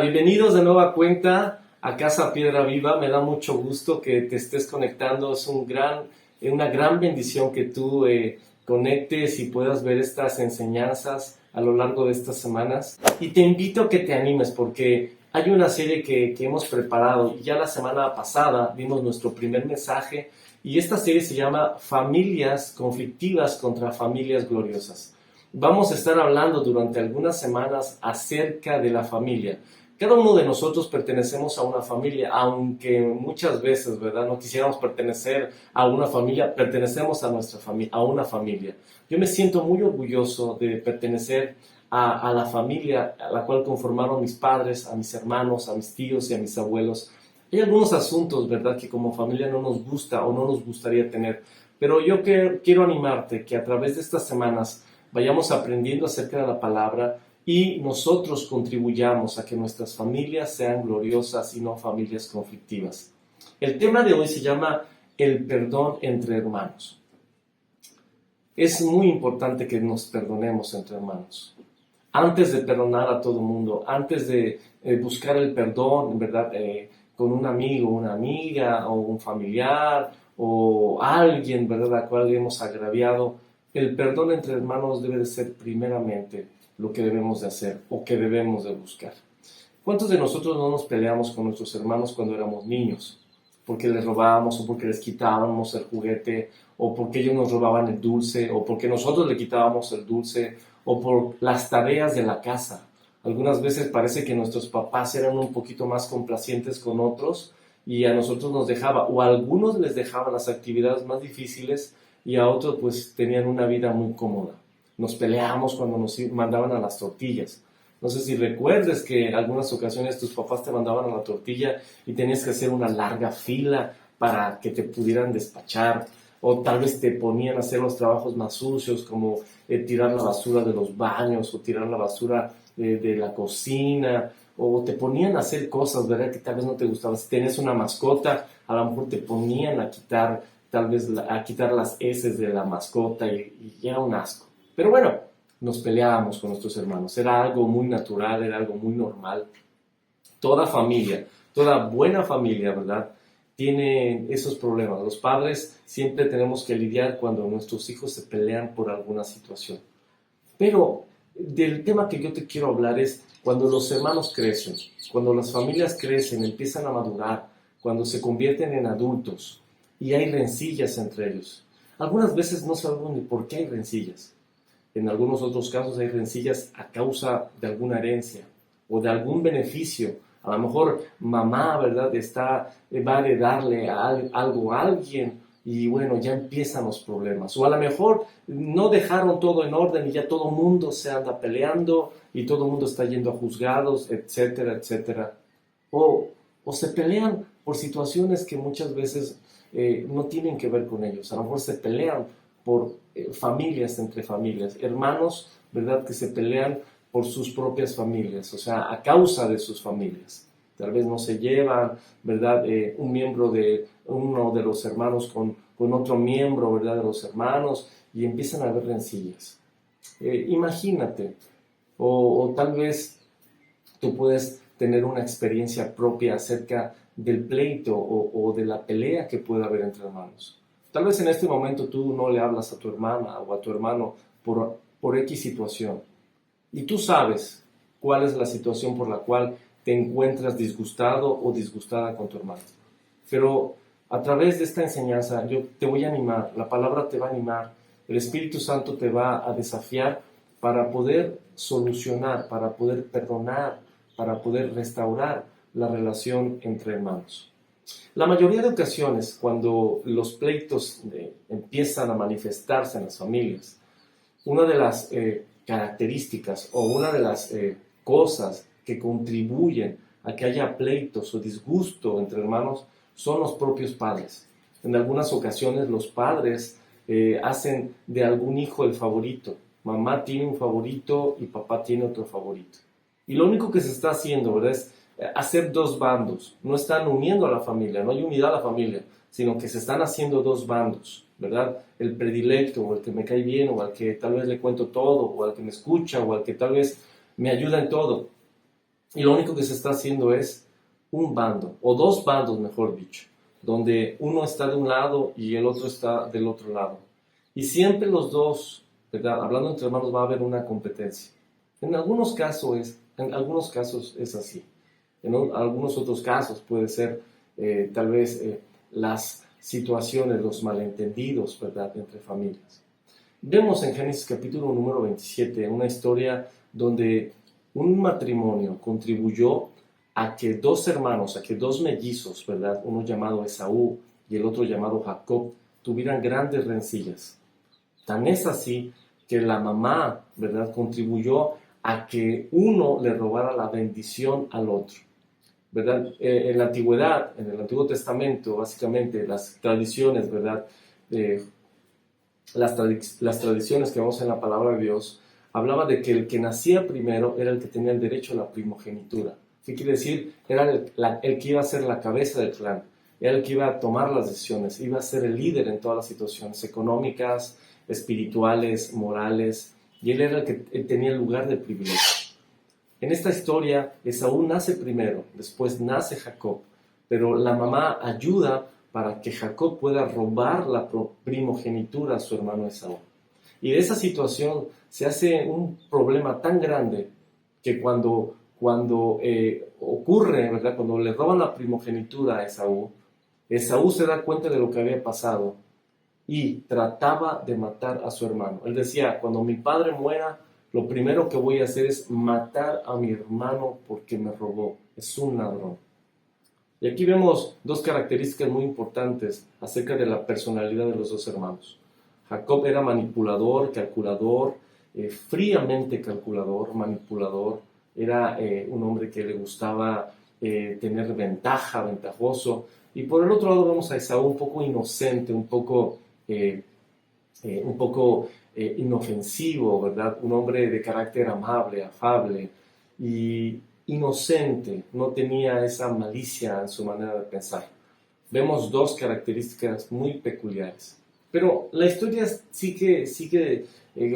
Bienvenidos de nueva cuenta a Casa Piedra Viva. Me da mucho gusto que te estés conectando. Es una gran bendición que tú conectes y puedas ver estas enseñanzas a lo largo de estas semanas. Y te invito a que te animes porque hay una serie que hemos preparado. Ya la semana pasada dimos nuestro primer mensaje y esta serie se llama Familias conflictivas contra familias gloriosas. Vamos a estar hablando durante algunas semanas acerca de la familia. Cada uno de nosotros pertenecemos a una familia, aunque muchas veces, ¿verdad?, no quisiéramos pertenecer a una familia, pertenecemos a nuestra familia, a una familia. Yo me siento muy orgulloso de pertenecer a la familia a la cual conformaron mis padres, a mis hermanos, a mis tíos y a mis abuelos. Hay algunos asuntos, ¿verdad?, que como familia no nos gusta o no nos gustaría tener, pero yo quiero animarte que a través de estas semanas vayamos aprendiendo acerca de la palabra y nosotros contribuyamos a que nuestras familias sean gloriosas y no familias conflictivas. El tema de hoy se llama el perdón entre hermanos. Es muy importante que nos perdonemos entre hermanos. Antes de perdonar a todo el mundo, antes de buscar el perdón, ¿verdad?, con un amigo, una amiga o un familiar o alguien, ¿verdad?, a cual hemos agraviado, el perdón entre hermanos debe de ser primeramente lo que debemos de hacer o que debemos de buscar. ¿Cuántos de nosotros no nos peleamos con nuestros hermanos cuando éramos niños? Porque les robábamos o porque les quitábamos el juguete o porque ellos nos robaban el dulce o porque nosotros le quitábamos el dulce o por las tareas de la casa. Algunas veces parece que nuestros papás eran un poquito más complacientes con otros y a nosotros nos dejaba, o a algunos les dejaban las actividades más difíciles y a otros pues tenían una vida muy cómoda. Nos peleábamos cuando nos mandaban a las tortillas. No sé si recuerdes que en algunas ocasiones tus papás te mandaban a la tortilla y tenías que hacer una larga fila para que te pudieran despachar. O tal vez te ponían a hacer los trabajos más sucios como tirar la basura de los baños o tirar la basura de la cocina. O te ponían a hacer cosas, ¿verdad?, que tal vez no te gustaban. Si tenías una mascota, a lo mejor te ponían a quitar, tal vez a quitar las heces de la mascota y era un asco. Pero bueno, nos peleábamos con nuestros hermanos. Era algo muy natural, era algo muy normal. Toda familia, toda buena familia, ¿verdad?, tiene esos problemas. Los padres siempre tenemos que lidiar cuando nuestros hijos se pelean por alguna situación. Pero del tema que yo te quiero hablar es cuando los hermanos crecen, cuando las familias crecen, empiezan a madurar, cuando se convierten en adultos y hay rencillas entre ellos. Algunas veces no sabemos ni por qué hay rencillas. En algunos otros casos hay rencillas a causa de alguna herencia o de algún beneficio. A lo mejor mamá, ¿verdad?, va a heredarle algo a alguien y bueno, ya empiezan los problemas. O a lo mejor no dejaron todo en orden y ya todo el mundo se anda peleando y todo el mundo está yendo a juzgados, etcétera, etcétera. O se pelean por situaciones que muchas veces no tienen que ver con ellos. A lo mejor se pelean por familias entre familias, hermanos, ¿verdad?, que se pelean por sus propias familias, o sea, a causa de sus familias. Tal vez no se llevan, ¿verdad?, un miembro de uno de los hermanos con otro miembro, ¿verdad?, de los hermanos, y empiezan a haber rencillas. Imagínate, o tal vez tú puedes tener una experiencia propia acerca del pleito o de la pelea que puede haber entre hermanos. Tal vez en este momento tú no le hablas a tu hermana o a tu hermano por X situación. Y tú sabes cuál es la situación por la cual te encuentras disgustado o disgustada con tu hermano. Pero a través de esta enseñanza yo te voy a animar, la palabra te va a animar, el Espíritu Santo te va a desafiar para poder solucionar, para poder perdonar, para poder restaurar la relación entre hermanos. La mayoría de ocasiones, cuando los pleitos empiezan a manifestarse en las familias, una de las características o una de las cosas que contribuyen a que haya pleitos o disgusto entre hermanos son los propios padres. En algunas ocasiones los padres hacen de algún hijo el favorito. Mamá tiene un favorito y papá tiene otro favorito. Y lo único que se está haciendo, ¿verdad?, es hacer dos bandos. No están uniendo a la familia, no hay unidad a la familia, sino que se están haciendo dos bandos, ¿verdad? El predilecto, o el que me cae bien, o al que tal vez le cuento todo, o al que me escucha, o al que tal vez me ayuda en todo. Y lo único que se está haciendo es un bando, o dos bandos, mejor dicho, donde uno está de un lado y el otro está del otro lado. Y siempre los dos, ¿verdad? Hablando entre hermanos, va a haber una competencia. En algunos casos es así. Algunos otros casos puede ser tal vez las situaciones, los malentendidos, ¿verdad?, entre familias. Vemos en Génesis capítulo número 27 una historia donde un matrimonio contribuyó a que dos hermanos, a que dos mellizos, ¿verdad?, uno llamado Esaú y el otro llamado Jacob, tuvieran grandes rencillas. Tan es así que la mamá, ¿verdad?, contribuyó a que uno le robara la bendición al otro, ¿verdad? En la antigüedad, en el Antiguo Testamento, básicamente las tradiciones, ¿verdad?, eh, las tradiciones que vemos en la palabra de Dios, hablaba de que el que nacía primero era el que tenía el derecho a la primogenitura. ¿Qué quiere decir? Era el que iba a ser la cabeza del clan, era el que iba a tomar las decisiones, iba a ser el líder en todas las situaciones económicas, espirituales, morales, y él era el que tenía el lugar de privilegio. En esta historia, Esaú nace primero, después nace Jacob, pero la mamá ayuda para que Jacob pueda robar la primogenitura a su hermano Esaú. Y de esa situación se hace un problema tan grande que cuando ocurre, ¿verdad?, cuando le roban la primogenitura a Esaú, Esaú se da cuenta de lo que había pasado y trataba de matar a su hermano. Él decía, cuando mi padre muera, lo primero que voy a hacer es matar a mi hermano porque me robó, es un ladrón. Y aquí vemos dos características muy importantes acerca de la personalidad de los dos hermanos. Jacob era manipulador, calculador, fríamente calculador, manipulador. Era un hombre que le gustaba tener ventajoso. Y por el otro lado vemos a Esaú un poco inocente, un poco inofensivo, ¿verdad? Un hombre de carácter amable, afable y inocente, no tenía esa malicia en su manera de pensar. Vemos dos características muy peculiares. Pero la historia sigue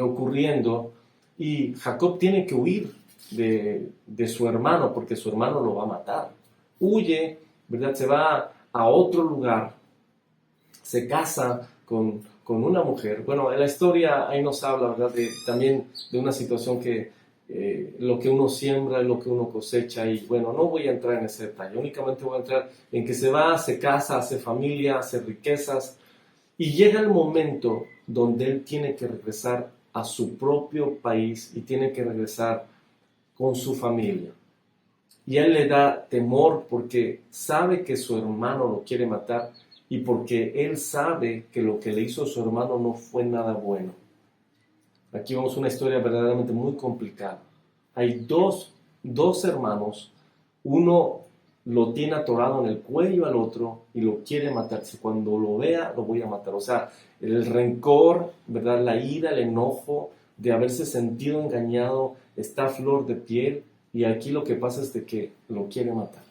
ocurriendo y Jacob tiene que huir de su hermano porque su hermano lo va a matar. Huye, ¿verdad? Se va a otro lugar, se casa con una mujer. Bueno, en la historia ahí nos habla, ¿verdad?, también de una situación que lo que uno siembra es lo que uno cosecha, y bueno, no voy a entrar en ese detalle, únicamente voy a entrar en que se va, se casa, hace familia, hace riquezas, y llega el momento donde él tiene que regresar a su propio país y tiene que regresar con su familia. Y a él le da temor porque sabe que su hermano lo quiere matar y porque él sabe que lo que le hizo a su hermano no fue nada bueno. Aquí vemos una historia verdaderamente muy complicada. Hay dos hermanos, uno lo tiene atorado en el cuello al otro y lo quiere matar. Si cuando lo vea, lo voy a matar. O sea, el rencor, ¿verdad?, la ira, el enojo de haberse sentido engañado está a flor de piel, y aquí lo que pasa es de que lo quiere matar.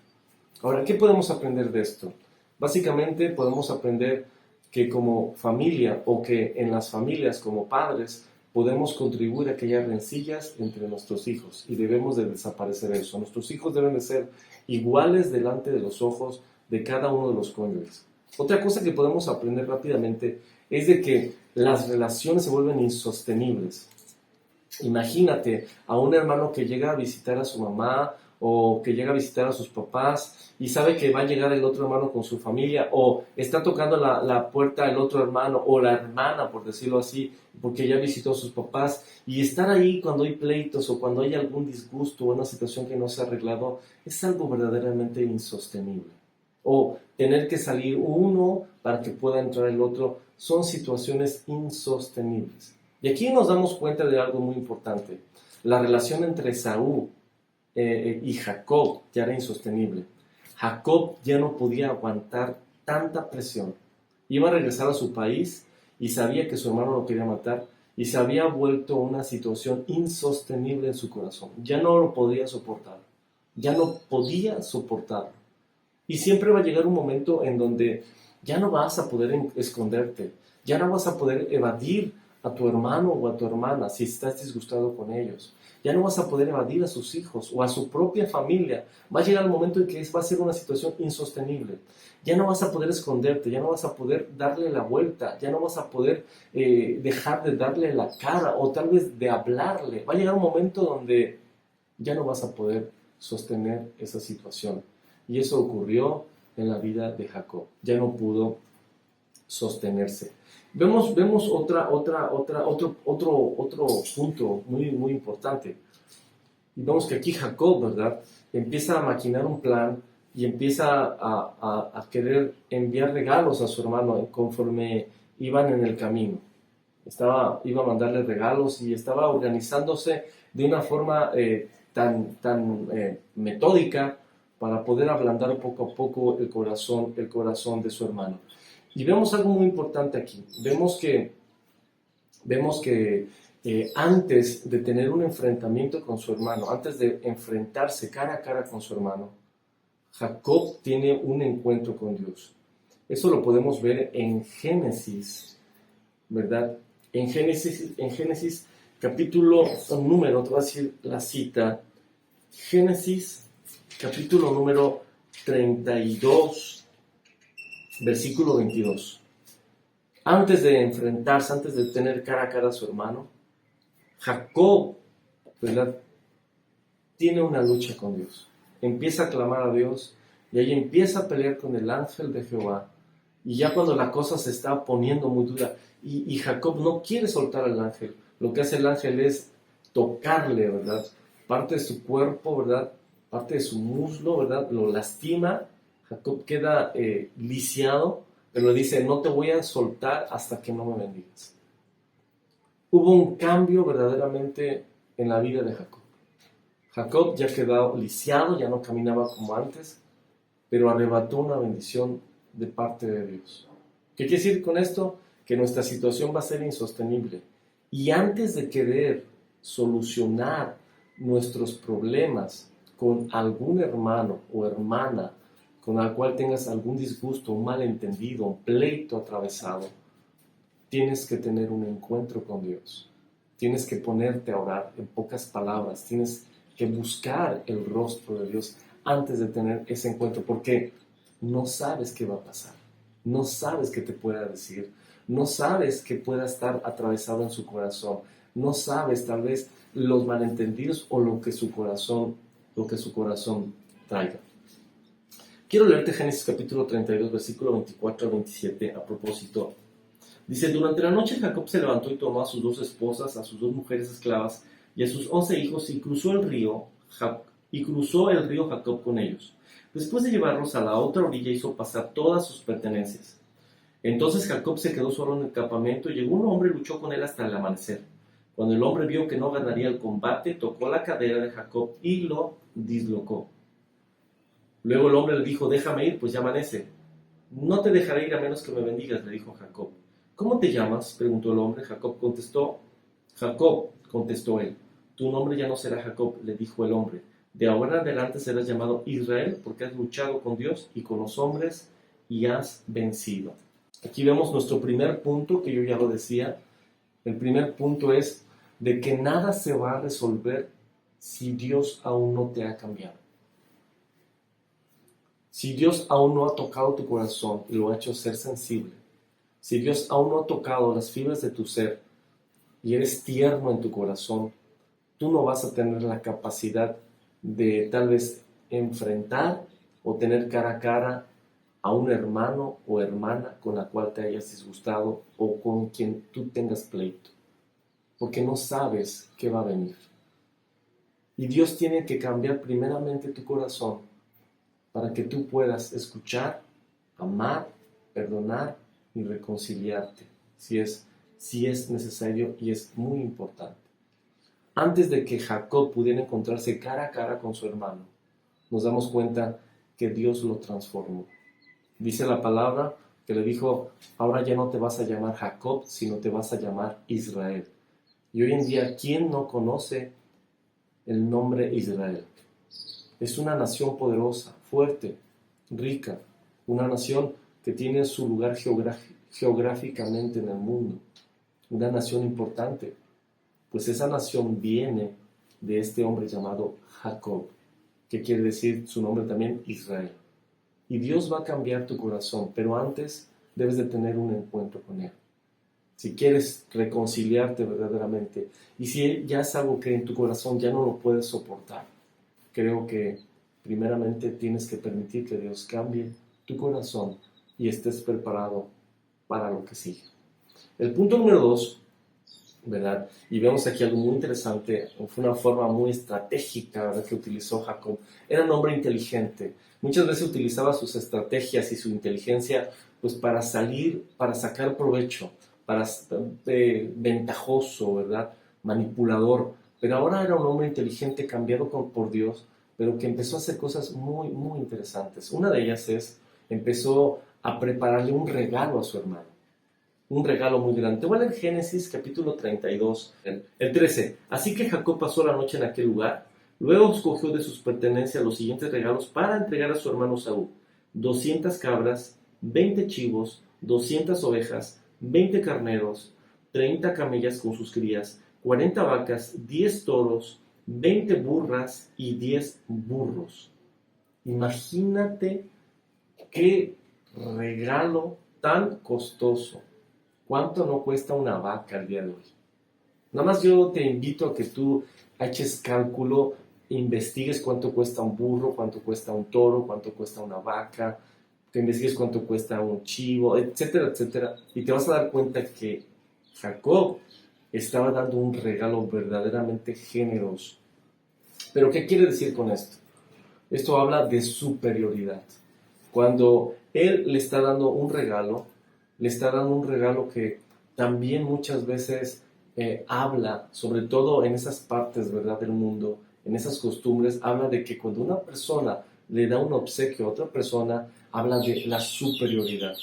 Ahora, ¿qué podemos aprender de esto? Básicamente podemos aprender que como familia, o que en las familias como padres, podemos contribuir a que haya rencillas entre nuestros hijos, y debemos de desaparecer eso. Nuestros hijos deben de ser iguales delante de los ojos de cada uno de los cónyuges. Otra cosa que podemos aprender rápidamente es de que las relaciones se vuelven insostenibles. Imagínate a un hermano que llega a visitar a su mamá o que llega a visitar a sus papás y sabe que va a llegar el otro hermano con su familia, o está tocando la puerta el otro hermano o la hermana, por decirlo así, porque ya visitó a sus papás, y estar ahí cuando hay pleitos o cuando hay algún disgusto o una situación que no se ha arreglado es algo verdaderamente insostenible. O tener que salir uno para que pueda entrar el otro son situaciones insostenibles. Y aquí nos damos cuenta de algo muy importante. La relación entre Esaú y Jacob ya era insostenible. Jacob ya no podía aguantar tanta presión. Iba a regresar a su país y sabía que su hermano lo quería matar, y se había vuelto una situación insostenible en su corazón. Ya no lo podía soportar. Ya no podía soportarlo. Y siempre va a llegar un momento en donde ya no vas a poder esconderte, ya no vas a poder evadir a tu hermano o a tu hermana si estás disgustado con ellos. Ya no vas a poder evadir a sus hijos o a su propia familia. Va a llegar el momento en que va a ser una situación insostenible. Ya no vas a poder esconderte, ya no vas a poder darle la vuelta, ya no vas a poder dejar de darle la cara o tal vez de hablarle. Va a llegar un momento donde ya no vas a poder sostener esa situación. Y eso ocurrió en la vida de Jacob. Ya no pudo sostenerse. Vemos otro punto muy importante. Y vemos que aquí Jacob, ¿verdad? Empieza a maquinar un plan y empieza a querer enviar regalos a su hermano conforme iban en el camino. Iba a mandarle regalos y estaba organizándose de una forma tan metódica para poder ablandar poco a poco el corazón de su hermano. Y vemos algo muy importante aquí. Vemos que antes de tener un enfrentamiento con su hermano, antes de enfrentarse cara a cara con su hermano, Jacob tiene un encuentro con Dios. Eso lo podemos ver en Génesis, ¿verdad? En Génesis capítulo número, te voy a decir la cita, Génesis capítulo número 32, versículo 22. Antes de enfrentarse, antes de tener cara a cara a su hermano, Jacob, ¿verdad?, tiene una lucha con Dios. Empieza a clamar a Dios y ahí empieza a pelear con el ángel de Jehová. Y ya cuando la cosa se está poniendo muy dura y Jacob no quiere soltar al ángel, lo que hace el ángel es tocarle, ¿verdad?, parte de su cuerpo, ¿verdad?, parte de su muslo, ¿verdad?, lo lastima. Jacob queda lisiado, pero le dice, no te voy a soltar hasta que no me bendigas. Hubo un cambio verdaderamente en la vida de Jacob. Jacob ya quedó lisiado, ya no caminaba como antes, pero arrebató una bendición de parte de Dios. ¿Qué quiere decir con esto? Que nuestra situación va a ser insostenible. Y antes de querer solucionar nuestros problemas con algún hermano o hermana con el cual tengas algún disgusto, un malentendido, un pleito atravesado, tienes que tener un encuentro con Dios. Tienes que ponerte a orar, en pocas palabras. Tienes que buscar el rostro de Dios antes de tener ese encuentro, porque no sabes qué va a pasar. No sabes qué te pueda decir. No sabes qué pueda estar atravesado en su corazón. No sabes tal vez los malentendidos o lo que su corazón traiga. Quiero leerte Génesis capítulo 32, versículo 24 al 27 a propósito. Dice, durante la noche Jacob se levantó y tomó a sus 2 esposas, a sus 2 mujeres esclavas y a sus 11 hijos y cruzó el río Jacob con ellos. Después de llevarlos a la otra orilla hizo pasar todas sus pertenencias. Entonces Jacob se quedó solo en el campamento y llegó un hombre y luchó con él hasta el amanecer. Cuando el hombre vio que no ganaría el combate, tocó la cadera de Jacob y lo dislocó. Luego el hombre le dijo, déjame ir, pues ya amanece. No te dejaré ir a menos que me bendigas, le dijo Jacob. ¿Cómo te llamas?, preguntó el hombre. Jacob, contestó él. Tu nombre ya no será Jacob, le dijo el hombre. De ahora en adelante serás llamado Israel, porque has luchado con Dios y con los hombres y has vencido. Aquí vemos nuestro primer punto, que yo ya lo decía. El primer punto es de que nada se va a resolver si Dios aún no te ha cambiado. Si Dios aún no ha tocado tu corazón y lo ha hecho ser sensible, si Dios aún no ha tocado las fibras de tu ser y eres tierno en tu corazón, tú no vas a tener la capacidad de tal vez enfrentar o tener cara a cara a un hermano o hermana con la cual te hayas disgustado o con quien tú tengas pleito, porque no sabes qué va a venir. Y Dios tiene que cambiar primeramente tu corazón para que tú puedas escuchar, amar, perdonar y reconciliarte, si es necesario y es muy importante. Antes de que Jacob pudiera encontrarse cara a cara con su hermano, nos damos cuenta que Dios lo transformó. Dice la palabra que le dijo, ahora ya no te vas a llamar Jacob, sino te vas a llamar Israel. Y hoy en día, ¿quién no conoce el nombre Israel? Es una nación poderosa, fuerte, rica, una nación que tiene su lugar geográficamente en el mundo. una nación importante. Pues esa nación viene de este hombre llamado Jacob, que quiere decir su nombre también Israel. Y Dios va a cambiar tu corazón, pero antes debes de tener un encuentro con Él. Si quieres reconciliarte verdaderamente, y si ya es algo que en tu corazón ya no lo puedes soportar, creo que primeramente tienes que permitir que Dios cambie tu corazón y estés preparado para lo que sigue. El punto número 2, ¿verdad? Y vemos aquí algo muy interesante, fue una forma muy estratégica, ¿verdad?, que utilizó Jacob. Era un hombre inteligente. Muchas veces utilizaba sus estrategias y su inteligencia pues para salir, para sacar provecho, para ventajoso, ¿verdad?, manipulador. Pero ahora era un hombre inteligente, cambiado por Dios, pero que empezó a hacer cosas muy, muy interesantes. Una de ellas es, empezó a prepararle un regalo a su hermano. Un regalo muy grande. Te voy a leer Génesis capítulo 32, el 13. Así que Jacob pasó la noche en aquel lugar. Luego escogió de sus pertenencias los siguientes regalos para entregar a su hermano Saúl: 200 cabras, 20 chivos, 200 ovejas, 20 carneros, 30 camellas con sus crías, 40 vacas, 10 toros, 20 burras y 10 burros. Imagínate qué regalo tan costoso. ¿Cuánto no cuesta una vaca al día de hoy? Nada más yo te invito a que tú eches cálculo, investigues cuánto cuesta un burro, cuánto cuesta un toro, cuánto cuesta una vaca, que investigues cuánto cuesta un chivo, etcétera, etcétera. Y te vas a dar cuenta que Jacob estaba dando un regalo verdaderamente generoso. ¿Pero qué quiere decir con esto? Esto habla de superioridad. Cuando él le está dando un regalo, le está dando un regalo que también muchas veces habla, sobre todo en esas partes, ¿verdad?, del mundo, en esas costumbres, habla de que cuando una persona le da un obsequio a otra persona, habla de la superioridad.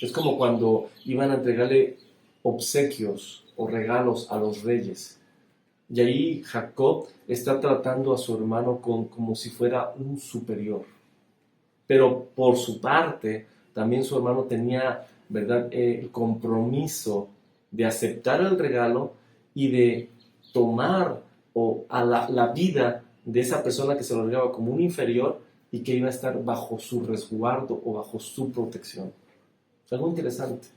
Es como cuando iban a entregarle obsequios o regalos a los reyes. Y ahí Jacob está tratando a su hermano como si fuera un superior. Pero por su parte, también su hermano tenía, ¿verdad?, el compromiso de aceptar el regalo y de tomar a la vida de esa persona que se lo regalaba como un inferior y que iba a estar bajo su resguardo o bajo su protección. Es algo interesante.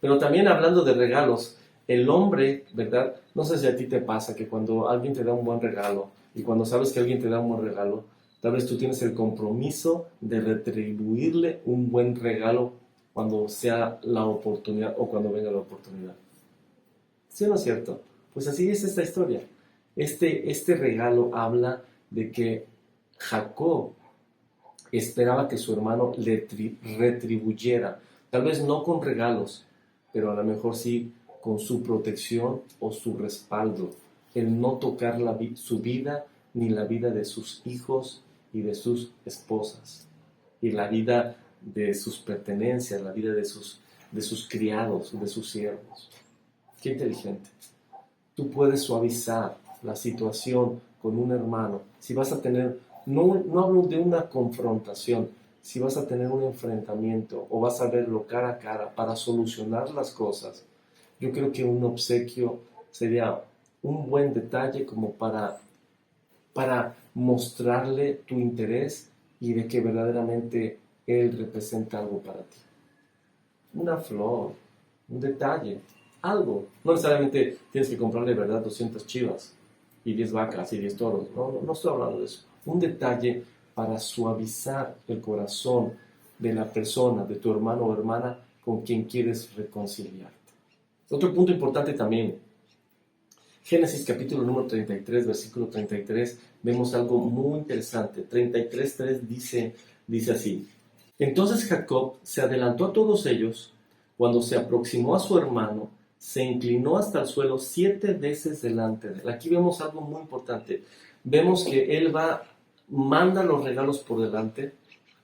Pero también hablando de regalos, el hombre, ¿verdad? No sé si a ti te pasa que cuando alguien te da un buen regalo y cuando sabes que alguien te da un buen regalo, tal vez tú tienes el compromiso de retribuirle un buen regalo cuando sea la oportunidad o cuando venga la oportunidad. ¿Sí o no es cierto? Pues así es esta historia. Este regalo habla de que Jacob esperaba que su hermano le retribuyera, tal vez no con regalos, pero a lo mejor sí con su protección o su respaldo, el no tocar su vida ni la vida de sus hijos y de sus esposas, y la vida de sus pertenencias, la vida de sus criados, de sus siervos. Qué inteligente. Tú puedes suavizar la situación con un hermano si vas a tener, no hablo de una confrontación, si vas a tener un enfrentamiento o vas a verlo cara a cara para solucionar las cosas. Yo creo que un obsequio sería un buen detalle como para mostrarle tu interés y de que verdaderamente él representa algo para ti. Una flor, un detalle, algo. No necesariamente tienes que comprarle, ¿verdad?, 200 chivas y 10 vacas y 10 toros. No estoy hablando de eso. Un detalle para suavizar el corazón de la persona, de tu hermano o hermana con quien quieres reconciliarte. Otro punto importante también, Génesis capítulo número 33, versículo 33, vemos algo muy interesante. 33:3 dice así: Entonces Jacob se adelantó a todos ellos. Cuando se aproximó a su hermano, se inclinó hasta el suelo 7 veces delante de él. Aquí vemos algo muy importante. Vemos que él manda los regalos por delante,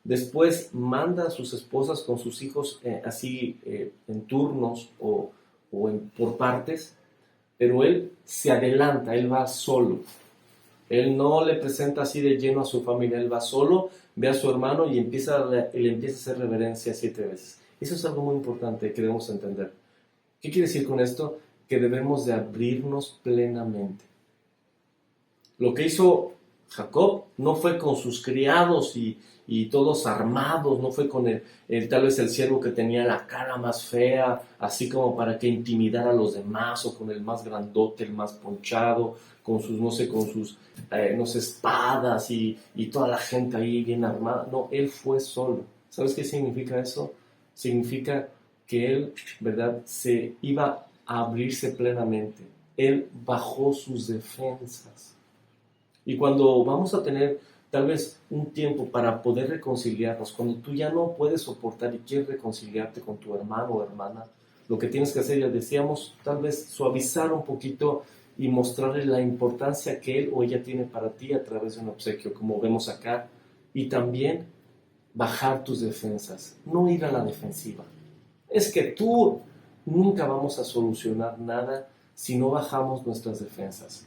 después manda a sus esposas con sus hijos en turnos o por partes, pero él se adelanta, él va solo. Él no le presenta así de lleno a su familia, él va solo, ve a su hermano y le empieza a hacer reverencia 7 veces. Eso es algo muy importante que debemos entender. ¿Qué quiere decir con esto? Que debemos de abrirnos plenamente. Lo que hizo Jacob no fue con sus criados y todos armados, no fue con tal vez el siervo que tenía la cara más fea, así como para que intimidara a los demás, o con el más grandote, el más ponchado, con sus, no sé, no sé, espadas y toda la gente ahí bien armada. No, él fue solo. ¿Sabes qué significa eso? Significa que él, ¿verdad?, se iba a abrirse plenamente. Él bajó sus defensas. Y cuando vamos a tener tal vez un tiempo para poder reconciliarnos, cuando tú ya no puedes soportar y quieres reconciliarte con tu hermano o hermana, lo que tienes que hacer, ya decíamos, tal vez suavizar un poquito y mostrarle la importancia que él o ella tiene para ti a través de un obsequio, como vemos acá, y también bajar tus defensas, no ir a la defensiva. Es que tú nunca vamos a solucionar nada si no bajamos nuestras defensas.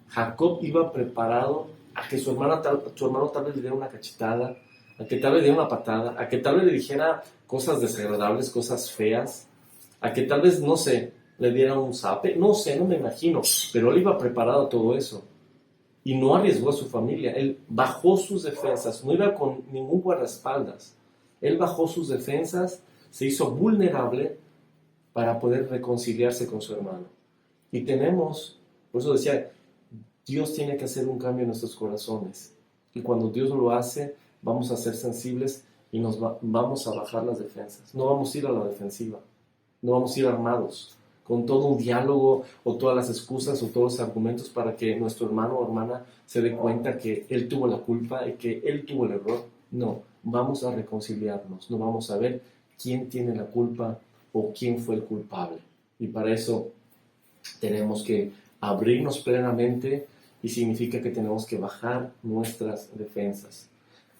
Jacob iba preparado a que su hermano tal vez le diera una cachetada, a que tal vez le diera una patada, a que tal vez le dijera cosas desagradables, cosas feas, a que tal vez, no sé, le diera un zape, no sé, no me imagino, pero él iba preparado a todo eso y no arriesgó a su familia. Él bajó sus defensas, no iba con ningún guardaespaldas. Él bajó sus defensas, se hizo vulnerable para poder reconciliarse con su hermano. Y por eso decía, Dios tiene que hacer un cambio en nuestros corazones. Y cuando Dios lo hace, vamos a ser sensibles y vamos a bajar las defensas. No vamos a ir a la defensiva. No vamos a ir armados con todo un diálogo o todas las excusas o todos los argumentos para que nuestro hermano o hermana se dé cuenta que él tuvo la culpa y que él tuvo el error. No, vamos a reconciliarnos. No vamos a ver quién tiene la culpa o quién fue el culpable. Y para eso tenemos que abrirnos plenamente y significa que tenemos que bajar nuestras defensas.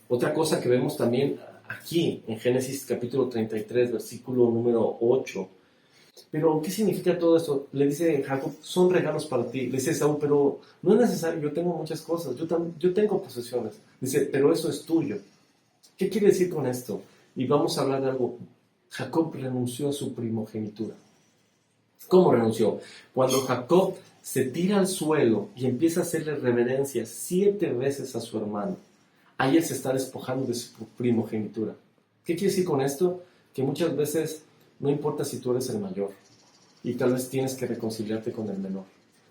Otra cosa que vemos también aquí en Génesis capítulo 33, versículo número 8. Pero, ¿qué significa todo esto? Le dice Jacob, son regalos para ti. Le dice Esaú, pero no es necesario, yo tengo muchas cosas, yo tengo posesiones. Dice, pero eso es tuyo. ¿Qué quiere decir con esto? Y vamos a hablar de algo. Jacob renunció a su primogenitura. ¿Cómo renunció? Cuando Jacob se tira al suelo y empieza a hacerle reverencias 7 veces a su hermano, ahí él se está despojando de su primogenitura. ¿Qué quiere decir con esto? Que muchas veces no importa si tú eres el mayor y tal vez tienes que reconciliarte con el menor.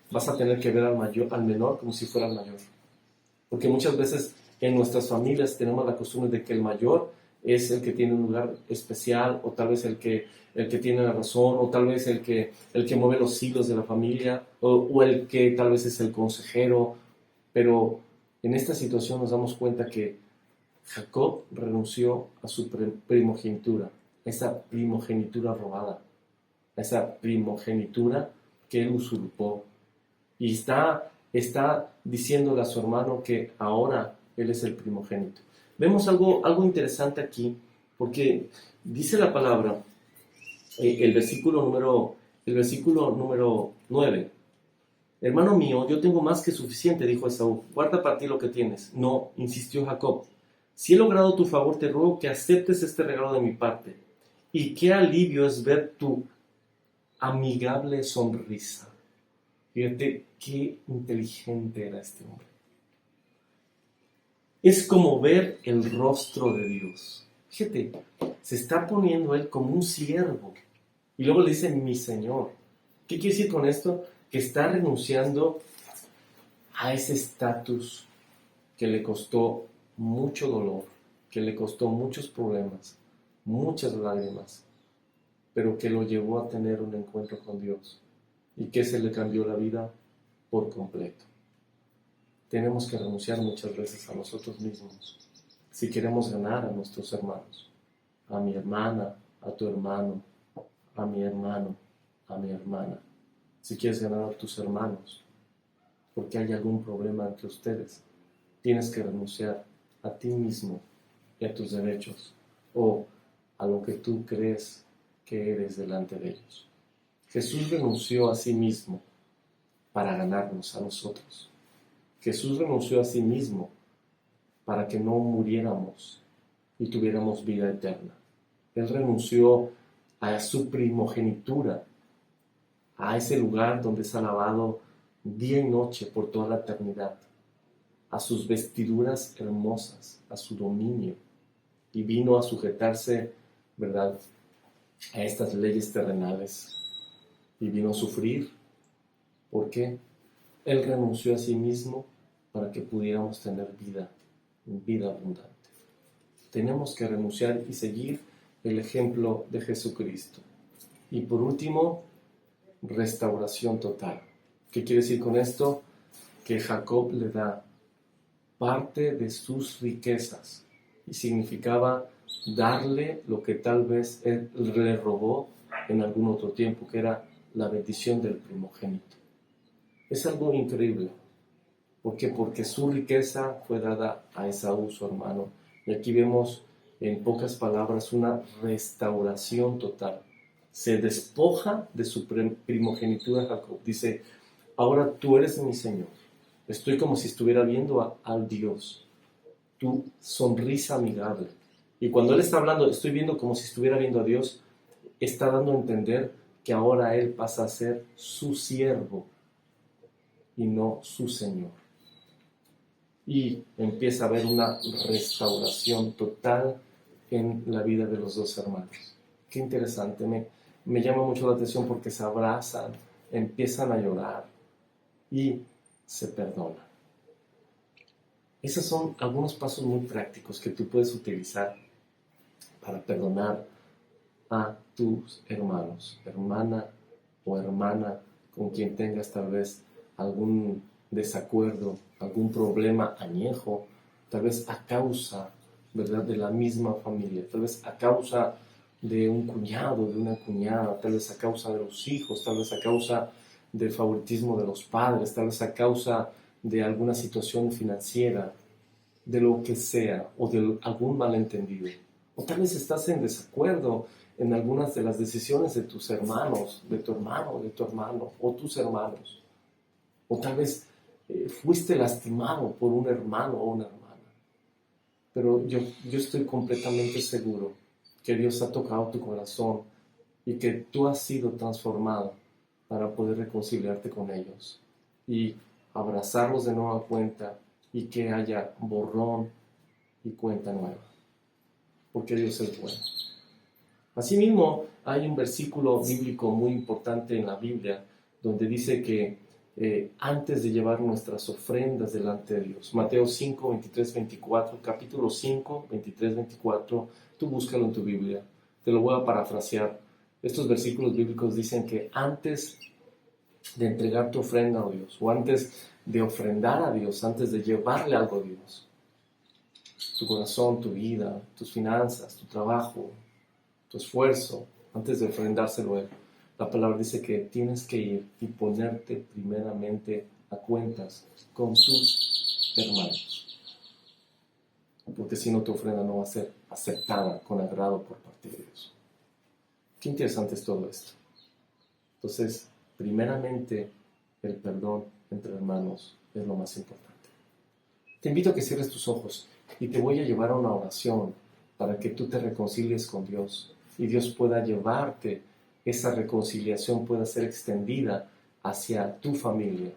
Vas a tener que ver al menor como si fuera el mayor. Porque muchas veces en nuestras familias tenemos la costumbre de que el mayor es el que tiene un lugar especial, o tal vez el que tiene la razón, o tal vez el que mueve los hilos de la familia, o el que tal vez es el consejero. Pero en esta situación nos damos cuenta que Jacob renunció a su primogenitura, esa primogenitura robada, esa primogenitura que él usurpó. Y está diciéndole a su hermano que ahora él es el primogénito. Vemos algo interesante aquí, porque dice la palabra, el versículo número 9. Hermano mío, yo tengo más que suficiente, dijo Esaú. Guarda para ti lo que tienes. No, insistió Jacob. Si he logrado tu favor, te ruego que aceptes este regalo de mi parte. Y qué alivio es ver tu amigable sonrisa. Fíjate qué inteligente era este hombre. Es como ver el rostro de Dios. Fíjate, se está poniendo él como un siervo. Y luego le dice mi Señor. ¿Qué quiere decir con esto? Que está renunciando a ese estatus que le costó mucho dolor, que le costó muchos problemas, muchas lágrimas, pero que lo llevó a tener un encuentro con Dios y que se le cambió la vida por completo. Tenemos que renunciar muchas veces a nosotros mismos si queremos ganar a nuestros hermanos, a mi hermana, a tu hermano, a mi hermano, a mi hermana. Si quieres ganar a tus hermanos, porque hay algún problema entre ustedes, tienes que renunciar a ti mismo y a tus derechos o a lo que tú crees que eres delante de ellos. Jesús renunció a sí mismo para ganarnos a nosotros. Jesús renunció a sí mismo para que no muriéramos y tuviéramos vida eterna. Él renunció a su primogenitura a ese lugar donde es alabado día y noche por toda la eternidad, a sus vestiduras hermosas, a su dominio, y vino a sujetarse, ¿verdad?, a estas leyes terrenales, y vino a sufrir. ¿Por qué? Él renunció a sí mismo para que pudiéramos tener vida abundante. Tenemos que renunciar y seguir el ejemplo de Jesucristo. Y por último, restauración total. ¿Qué quiere decir con esto? Que Jacob le da parte de sus riquezas, y significaba darle lo que tal vez él le robó en algún otro tiempo, que era la bendición del primogénito. Es algo increíble. ¿Por qué? Porque su riqueza fue dada a Esaú, su hermano. Y aquí vemos, en pocas palabras, una restauración total. Se despoja de su primogenitura Jacob. Dice, ahora tú eres mi Señor. Estoy como si estuviera viendo al Dios. Tu sonrisa amigable. Y cuando él está hablando, estoy viendo como si estuviera viendo a Dios, está dando a entender que ahora él pasa a ser su siervo y no su Señor. Y empieza a haber una restauración total en la vida de los dos hermanos. Qué interesante, me llama mucho la atención porque se abrazan, empiezan a llorar y se perdonan. Esos son algunos pasos muy prácticos que tú puedes utilizar para perdonar a tus hermanos, hermana o hermana con quien tengas tal vez algún desacuerdo, algún problema añejo, tal vez a causa, ¿verdad?, de la misma familia, tal vez a causa de un cuñado, de una cuñada, tal vez a causa de los hijos, tal vez a causa del favoritismo de los padres, tal vez a causa de alguna situación financiera, de lo que sea, o de algún malentendido. O tal vez estás en desacuerdo en algunas de las decisiones de tus hermanos, de tu hermano, o tus hermanos. O tal vez fuiste lastimado por un hermano o una hermana. Pero yo estoy completamente seguro que Dios ha tocado tu corazón y que tú has sido transformado para poder reconciliarte con ellos y abrazarlos de nueva cuenta y que haya borrón y cuenta nueva, porque Dios es bueno. Asimismo, hay un versículo bíblico muy importante en la Biblia donde dice que antes de llevar nuestras ofrendas delante de Dios, Mateo 5, 23, 24, capítulo 5, 23, 24, tú búscalo en tu Biblia, te lo voy a parafrasear. Estos versículos bíblicos dicen que antes de entregar tu ofrenda a Dios, o antes de ofrendar a Dios, antes de llevarle algo a Dios, tu corazón, tu vida, tus finanzas, tu trabajo, tu esfuerzo, antes de ofrendárselo a Él, la palabra dice que tienes que ir y ponerte primeramente a cuentas con tus hermanos, porque si no tu ofrenda no va a ser aceptada con agrado por parte de Dios. Qué interesante es todo esto. Entonces, primeramente, el perdón entre hermanos es lo más importante. Te invito a que cierres tus ojos y te voy a llevar a una oración para que tú te reconcilies con Dios y Dios pueda llevarte, esa reconciliación pueda ser extendida hacia tu familia.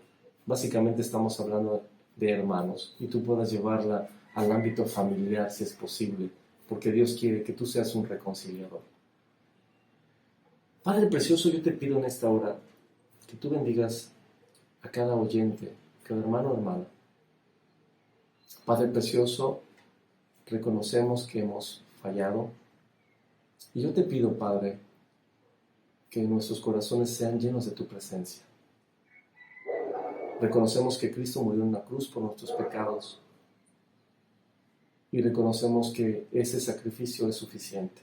Básicamente estamos hablando de hermanos y tú puedas llevarla al ámbito familiar si es posible, porque Dios quiere que tú seas un reconciliador. Padre precioso, yo te pido en esta hora que tú bendigas a cada oyente, cada hermano o hermana. Padre precioso, reconocemos que hemos fallado y yo te pido, Padre, que nuestros corazones sean llenos de tu presencia. Reconocemos que Cristo murió en la cruz por nuestros pecados y reconocemos que ese sacrificio es suficiente.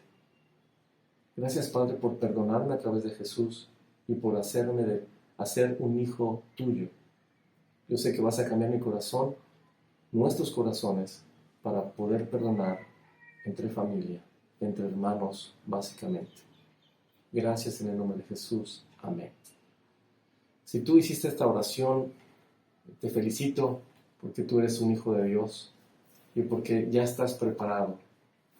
Gracias, Padre, por perdonarme a través de Jesús y por hacer un hijo tuyo. Yo sé que vas a cambiar mi corazón, nuestros corazones, para poder perdonar entre familia, entre hermanos, básicamente. Gracias en el nombre de Jesús. Amén. Si tú hiciste esta oración, te felicito porque tú eres un hijo de Dios y porque ya estás preparado,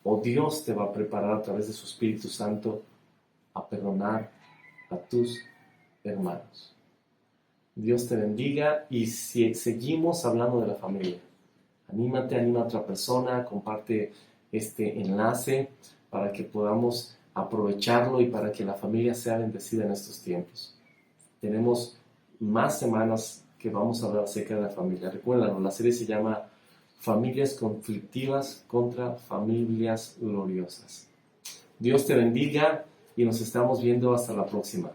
o Dios te va a preparar a través de su Espíritu Santo a perdonar a tus hermanos. Dios te bendiga y seguimos hablando de la familia. Anímate, anima a otra persona, comparte este enlace para que podamos aprovecharlo y para que la familia sea bendecida en estos tiempos. Tenemos más semanas que vamos a hablar acerca de la familia. Recuerda, la serie se llama Familias conflictivas contra familias gloriosas. Dios te bendiga y nos estamos viendo hasta la próxima.